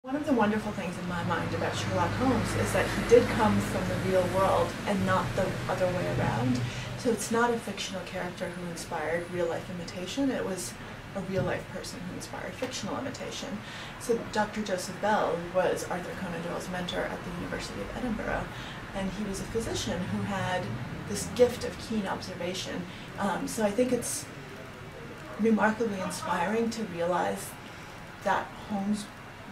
One of the wonderful things in my mind about Sherlock Holmes is that he did come from the real world and not the other way around. So it's not a fictional character who inspired real-life imitation, it was a real-life person who inspired fictional imitation. So Dr. Joseph Bell was Arthur Conan Doyle's mentor at the University of Edinburgh, and he was a physician who had this gift of keen observation. So I think it's remarkably inspiring to realize that Holmes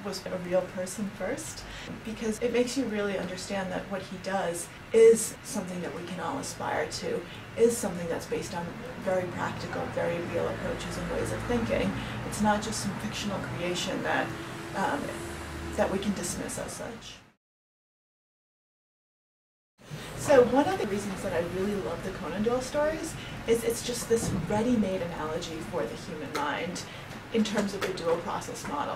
was a real person first, because it makes you really understand that what he does is something that we can all aspire to, is something that's based on very practical, very real approaches and ways of thinking. It's not just some fictional creation that we can dismiss as such. So one of the reasons that I really love the Conan Doyle stories is it's just this ready-made analogy for the human mind in terms of the dual process model.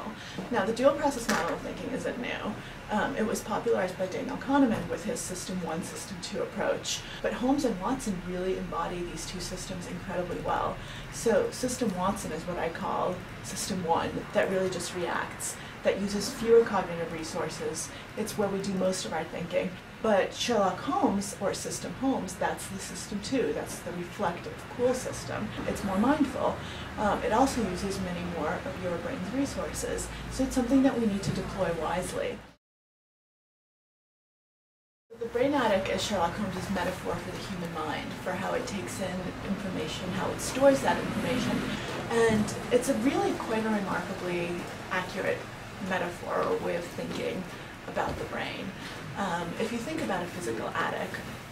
Now, the dual process model of thinking isn't new. It was popularized by Daniel Kahneman with his System 1, System 2 approach. But Holmes and Watson really embody these two systems incredibly well. So System Watson is what I call System 1, that really just reacts, that uses fewer cognitive resources. It's where we do most of our thinking. But Sherlock Holmes, or System Holmes, that's the System 2, that's the reflective, cool system. It's more mindful. It also uses many more of your brain's resources. So it's something that we need to deploy wisely. The brain attic is Sherlock Holmes' metaphor for the human mind, for how it takes in information, how it stores that information. And it's a really quite a remarkably accurate metaphor or way of thinking about the brain. If you think about a physical attic,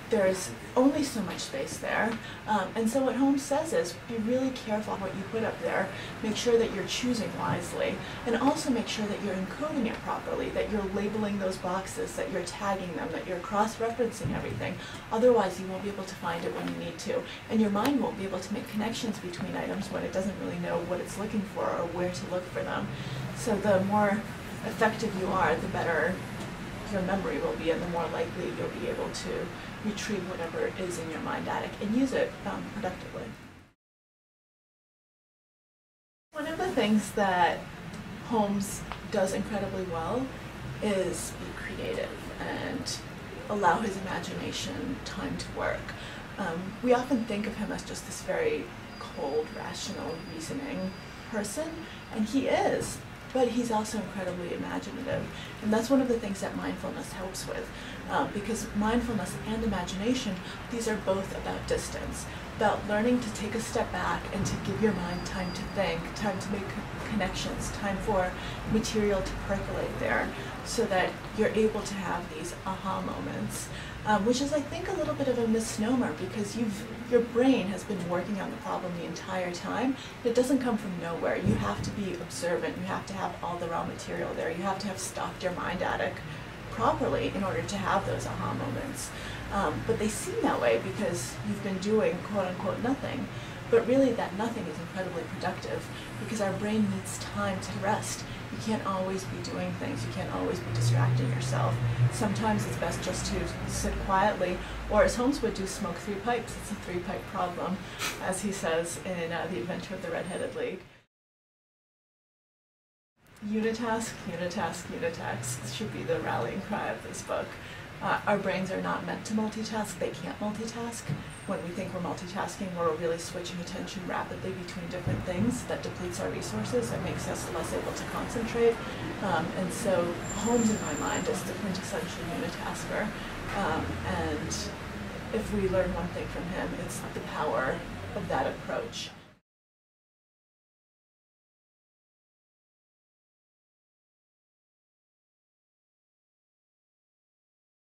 there's only so much space there, and so what Holmes says is be really careful what you put up there, make sure that you're choosing wisely, and also make sure that you're encoding it properly, that you're labeling those boxes, that you're tagging them, that you're cross-referencing everything. Otherwise you won't be able to find it when you need to, and your mind won't be able to make connections between items when it doesn't really know what it's looking for or where to look for them. So the more effective you are, the better your memory will be, and the more likely you'll be able to retrieve whatever is in your mind attic and use it productively. One of the things that Holmes does incredibly well is be creative and allow his imagination time to work. We often think of him as just this very cold, rational, reasoning person, and he is. But he's also incredibly imaginative. And that's one of the things that mindfulness helps with. Because mindfulness and imagination, these are both about distance, about learning to take a step back and to give your mind time to think, time to make connections, time for material to percolate there, so that you're able to have these aha moments. Which is, I think, a little bit of a misnomer, because your brain has been working on the problem the entire time. It doesn't come from nowhere. You have to be observant. You have to have all the raw material there. You have to have stocked your mind attic properly in order to have those aha moments. But they seem that way because you've been doing quote-unquote nothing. But really that nothing is incredibly productive, because our brain needs time to rest. You can't always be doing things, you can't always be distracting yourself. Sometimes it's best just to sit quietly, or as Holmes would do, smoke 3 pipes. It's a 3-pipe problem, as he says in The Adventure of the Red-Headed League. Unitask, unitask, unitask should be the rallying cry of this book. Our brains are not meant to multitask, they can't multitask. When we think we're multitasking, we're really switching attention rapidly between different things. That depletes our resources, that makes us less able to concentrate. And so Holmes, in my mind, is the quintessential unitasker. And if we learn one thing from him, it's the power of that approach.